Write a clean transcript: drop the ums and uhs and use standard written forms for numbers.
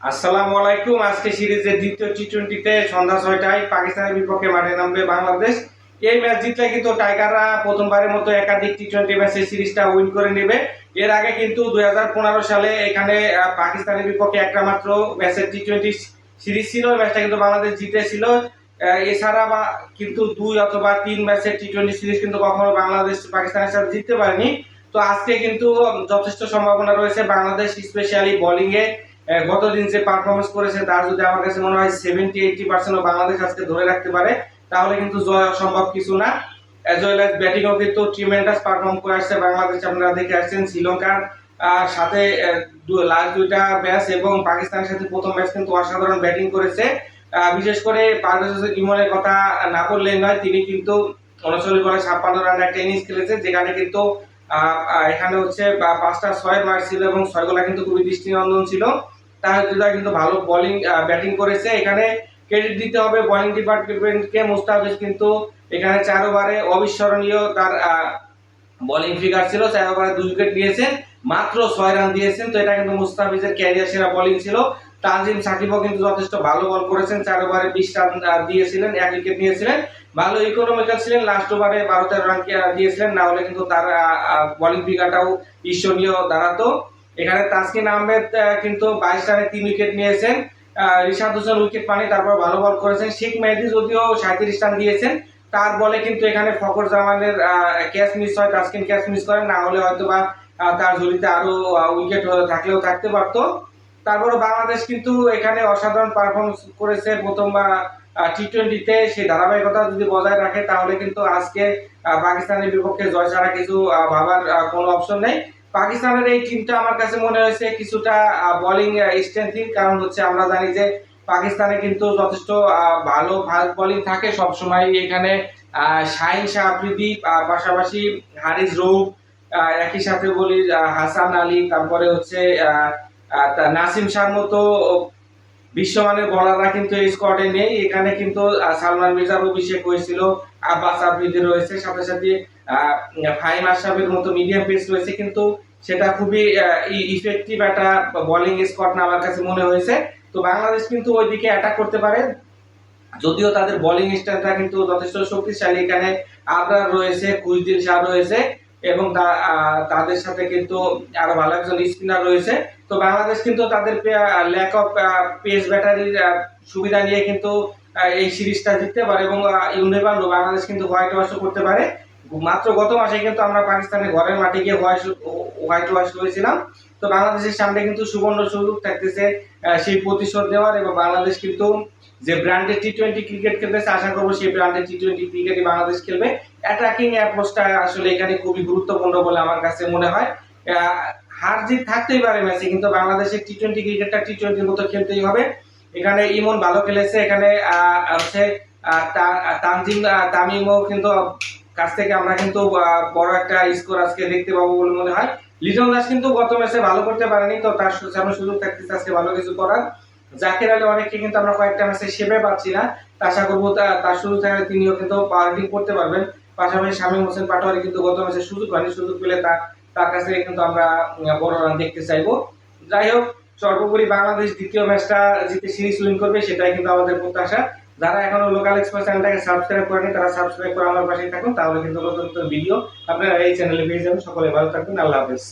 আসসালামু আলাইকুম। আজকে সিরিজের দ্বিতীয় টি-20তে সন্ধ্যা 6টায় পাকিস্তানের বিপক্ষে মাঠে নামবে বাংলাদেশ। এই ম্যাচ জিতলে কিন্তু টাইগাররা প্রথমবারের মতো একাধিক টি-20 ম্যাচের সিরিজটা উইন করে নেবে। এর আগে কিন্তু 2015 সালে এখানে পাকিস্তানের বিপক্ষে একটা মাত্র ম্যাচের টি-20 সিরিজ ছিল, ওই ম্যাচটা কিন্তু বাংলাদেশ জিতেছিল। এছাড়া কিন্তু 2 অথবা 3 ম্যাচের টি-20 সিরিজ কিন্তু কখনো বাংলাদেশ পাকিস্তানের সাথে জিততে পারেনি। তো আজকে কিন্তু যথেষ্ট সম্ভাবনা রয়েছে বাংলাদেশ, স্পেশালি বোলিংয়ে গতদিন যে পারফরমেন্স করেছে তার যদি আমার কাছে মনে হয় 70-80% বাংলাদেশ আজকে ধরে রাখতে পারে, তাহলে কিন্তু জয় অসম্ভব কিছু না। অ্যাজ ওয়েল অ্যাজ ব্যাটিংও কিন্তু ট্রিমেন্ডাস পারফর্ম করে আসছে বাংলাদেশ। আপনারা দেখে আসছেন শ্রীলঙ্কার সাথে লাস্ট দুইটা ম্যাচ এবং পাকিস্তানের সাথে প্রথম ম্যাচ কিন্তু অসাধারণ ব্যাটিং করেছে। বিশেষ করে পারভেজ হোসেন ইমনের কথা না বললেই নয়, তিনি কিন্তু 39 বলে 56 রানের একটা ইনিংস খেলেছে, যেখানে কিন্তু এখানে হচ্ছে 5টা 6 মার ছিল এবং 6 গোলা কিন্তু খুবই দৃষ্টিনন্দন ছিল। তারা কিন্তু ভালো বোলিং ব্যাটিং করেছে। এখানে ক্রেডিট দিতে হবে বোলিং ডিপার্টমেন্টকে। মুস্তাফিজ কিন্তু এখানে 4 ওভারে অবিস্মরণীয় তার বোলিং ফিগার ছিল, 4 ওভারে 2 উইকেট নিয়েছেন, মাত্র 6 রান দিয়েছেন। তো এটা কিন্তু মুস্তাফিজের ক্যারিয়ার সেরা বোলিং ছিল। তানজিম সাকিবও কিন্তু যথেষ্ট ভালো বল করেছেন, 4 ওভারে 20 রান দিয়েছিলেন, 1 উইকেট নিয়েছিলেন, ভালো ইকোনমিক্যাল ছিলেন। লাস্ট ওভারে 12-13 রান দিয়েছিলেন, না হলে কিন্তু তার বোলিং ফিগারটাও ঈর্ষণীয় দাঁড়াতো। এখানে তাসকিন আহমেদ কিন্তু 22 রানে 3 উইকেট নিয়েছেন। রিশাদ হোসেন উইকেট পানি, তারপর ভালো বল করেছেন। শেখ মেহেদী যদিও 37 রান দিয়েছেন, তার বলে কিন্তু এখানে ফখর জামানের ক্যাচ মিস হয়, তাসকিন ক্যাচ মিস করেন, না হলে হয়তো বা তার ঝুলিতে আরো উইকেট থাকলেও থাকতে পারতো। তারপরে বাংলাদেশ কিন্তু এখানে অসাধারণ পারফরমেন্স করেছে প্রথম টি-20তে। সেই ধারাবাহিকতা যদি বজায় রাখে তাহলে কিন্তু আজকে পাকিস্তানের বিপক্ষে জয় ছাড়া কিছু ভাবার কোনো অপশন নেই। পাকিস্তানের এই টিমটা আমার কাছে মনে হয়েছে কিছুটা বোলিং স্ট্রেংথিং, কারণ হচ্ছে আমরা জানি যে পাকিস্তানে কিন্তু যথেষ্ট ভালো ফাস্ট বোলিং থাকে সবসময়। এখানে শাহিন শাহ আফ্রিদি, পাশাপাশি হারিস রৌফ, একই সাথে বলি হাসান আলী, তারপরে হচ্ছে নাসিম শাহর মতো বিশ্বমানের বোলাররা কিন্তু এই স্কোয়াডে নেই। এখানে কিন্তু সালমান মির্জার অভিষেক হয়েছিল, আব্বাস আফ্রিদি রয়েছে, সাথে সাথে ফাহিম আশরাফের মতো মিডিয়াম পেস রয়েছে, কিন্তু সেটা খুবই ইফেক্টিভ একটা বোলিং স্কোয়াড না আমার কাছে মনে হয়েছে। তো বাংলাদেশ কিন্তু ওইদিকে অ্যাটাক করতে পারে, যদিও তাদের বোলিং স্টাইলটা কিন্তু যথেষ্ট শক্তিশালী। এখানে আবরার রয়েছে, খুশদিল শাহ রয়েছে এবং তাদের সাথে কিন্তু আরো ভালো একজন স্পিনার রয়েছে। তো বাংলাদেশ কিন্তু তাদের ল্যাক অফ পেস ব্যাটারির সুবিধা নিয়ে কিন্তু এই সিরিজটা জিততে পারে এবং ইউনিভার্সও বাংলাদেশ কিন্তু হোয়াইট ওয়াশও করতে পারে। মাত্র গত মাসে কিন্তু আমরা পাকিস্তানের ঘরের মাঠে গিয়ে হোয়াইট ওয়াশ করেছিলাম। তো বাংলাদেশের সামনে কিন্তু সুবর্ণ সুযোগ থাকতেছে সেই প্রতিশোধ নেওয়ার, এবং বাংলাদেশ কিন্তু যে ব্র্যান্ডেড টি-20 ক্রিকেট খেলতেছে, আশা করবো সেই ব্র্যান্ডেড টি-20 ক্রিকেটই বাংলাদেশ খেলবে। অ্যাটাকিং অ্যাপ্রোচটা আসলে এখানে খুবই গুরুত্বপূর্ণ বলে আমার কাছে মনে হয়। হার জিত থাকতেই পারে ম্যাচে, কিন্তু বাংলাদেশের টি-20 ক্রিকেটটা টি-20 মতো খেলতেই হবে। এখানে ইমন ভালো খেলেছে, এখানে হচ্ছে তামিমও কিন্তু কাছ থেকে আমরা কিন্তু বড় একটা স্কোর আজকে দেখতে পাবো বলে মনে হয়। লিটন দাস কিন্তু গত ম্যাচে ভালো করতে পারেনি, তো তার সামনে সুযোগ থাকতেছে আজকে ভালো কিছু করার। জাকির আলী অনেককে কিন্তু আমরা কয়েকটা ম্যাচে সেবে পাচ্ছি না, আশা করবো তার সুযোগ থাকলে তিনিও কিন্তু পাওয়ারিং করতে পারবেন। পাশাপাশি শামীম হোসেন পাটোয়ারি কিন্তু গত ম্যাচে সুযোগ পায়নি, সুযোগ পেলে তার কাছ থেকে কিন্তু আমরা বড় রান দেখতে চাইবো। যাই হোক, সর্বোপরি বাংলাদেশ দ্বিতীয় ম্যাচটা জিতে সিরিজ উইন করবে, সেটাই কিন্তু আমাদের প্রত্যাশা। যারা এখনো লোকাল এক্সপ্রেস চ্যানেলটাকে সাবস্ক্রাইব করেনি তারা সাবস্ক্রাইব করে আমার পাশে থাকুন, তাহলে কিন্তু নতুন নতুন ভিডিও আপনারা এই চ্যানেলে পেয়ে যাবেন। সকলে ভালো থাকবেন, আল্লাহ হাফেজ।